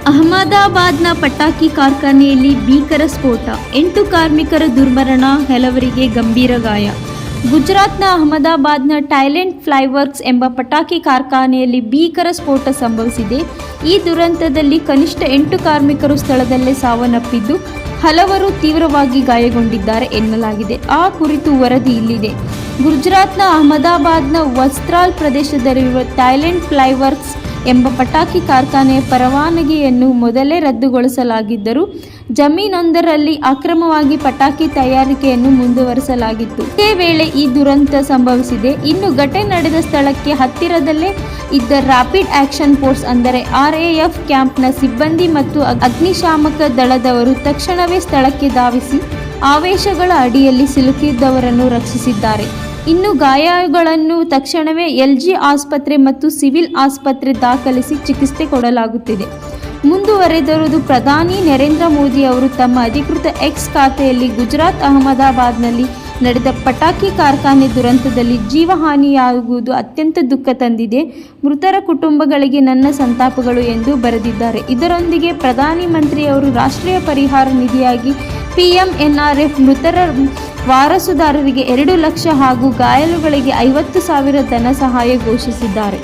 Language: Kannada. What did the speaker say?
ಅಹಮದಾಬಾದ್ನ ಪಟಾಕಿ ಕಾರ್ಖಾನೆಯಲ್ಲಿ ಭೀಕರ ಸ್ಫೋಟ, 8 ಕಾರ್ಮಿಕರ ದುರ್ಮರಣ, ಹಲವರಿಗೆ ಗಂಭೀರ ಗಾಯ. ಗುಜರಾತ್ನ ಅಹಮದಾಬಾದ್ನ ಟೈಲೆಂಟ್ ಫ್ಲೈವರ್ಕ್ಸ್ ಎಂಬ ಪಟಾಕಿ ಕಾರ್ಖಾನೆಯಲ್ಲಿ ಭೀಕರ ಸ್ಫೋಟ ಸಂಭವಿಸಿದೆ. ಈ ದುರಂತದಲ್ಲಿ ಕನಿಷ್ಠ 8 ಕಾರ್ಮಿಕರು ಸ್ಥಳದಲ್ಲೇ ಸಾವನ್ನಪ್ಪಿದ್ದು, ಹಲವರು ತೀವ್ರವಾಗಿ ಗಾಯಗೊಂಡಿದ್ದಾರೆ ಎನ್ನಲಾಗಿದೆ. ಆ ಕುರಿತು ವರದಿ ಇಲ್ಲಿದೆ. ಗುಜರಾತ್ನ ಅಹಮದಾಬಾದ್ನ ವಸ್ತ್ರಾಲ್ ಪ್ರದೇಶದಲ್ಲಿರುವ ಟೈಲೆಂಟ್ ಫ್ಲೈವರ್ಕ್ಸ್ ಎಂಬ ಪಟಾಕಿ ಕಾರ್ಖಾನೆಯ ಪರವಾನಗಿಯನ್ನು ಮೊದಲೇ ರದ್ದುಗೊಳಿಸಲಾಗಿದ್ದರೂ ಜಮೀನೊಂದರಲ್ಲಿ ಅಕ್ರಮವಾಗಿ ಪಟಾಕಿ ತಯಾರಿಕೆಯನ್ನು ಮುಂದುವರಿಸಲಾಗಿತ್ತು. ಇದೇ ವೇಳೆ ಈ ದುರಂತ ಸಂಭವಿಸಿದೆ. ಇನ್ನು ಘಟನೆ ನಡೆದ ಸ್ಥಳಕ್ಕೆ ಹತ್ತಿರದಲ್ಲೇ ಇದ್ದ ರ್ಯಾಪಿಡ್ ಆಕ್ಷನ್ ಫೋರ್ಸ್ ಅಂದರೆ RAF ಕ್ಯಾಂಪ್ನ ಸಿಬ್ಬಂದಿ ಮತ್ತು ಅಗ್ನಿಶಾಮಕ ದಳದವರು ತಕ್ಷಣವೇ ಸ್ಥಳಕ್ಕೆ ಧಾವಿಸಿ ಆವೇಶಗಳ ಅಡಿಯಲ್ಲಿ ಸಿಲುಕಿದ್ದವರನ್ನು ರಕ್ಷಿಸಿದ್ದಾರೆ. ಇನ್ನು ಗಾಯಗಳನ್ನು ತಕ್ಷಣವೇ LG ಆಸ್ಪತ್ರೆ ಮತ್ತು ಸಿವಿಲ್ ಆಸ್ಪತ್ರೆ ದಾಖಲಿಸಿ ಚಿಕಿತ್ಸೆ ಕೊಡಲಾಗುತ್ತಿದೆ. ಮುಂದುವರೆದಿರುವುದು ಪ್ರಧಾನಿ ನರೇಂದ್ರ ಮೋದಿ ಅವರು ತಮ್ಮ ಅಧಿಕೃತ X ಖಾತೆಯಲ್ಲಿ ಗುಜರಾತ್ ಅಹಮದಾಬಾದ್ನಲ್ಲಿ ನಡೆದ ಪಟಾಕಿ ಕಾರ್ಖಾನೆ ದುರಂತದಲ್ಲಿ ಜೀವಹಾನಿಯಾಗುವುದು ಅತ್ಯಂತ ದುಃಖ ತಂದಿದೆ. ಮೃತರ ಕುಟುಂಬಗಳಿಗೆ ನನ್ನ ಸಂತಾಪಗಳು ಎಂದು ಬರೆದಿದ್ದಾರೆ. ಇದರೊಂದಿಗೆ ಪ್ರಧಾನಿ ಮಂತ್ರಿಯವರು ರಾಷ್ಟ್ರೀಯ ಪರಿಹಾರ ನಿಧಿಯಾಗಿ PMNRF ಮೃತರ ವಾರಸುದಾರರಿಗೆ 2 ಲಕ್ಷ ಹಾಗೂ ಗಾಯಾಳುಗಳಿಗೆ 50,000 ಧನ ಸಹಾಯ ಘೋಷಿಸಿದ್ದಾರೆ.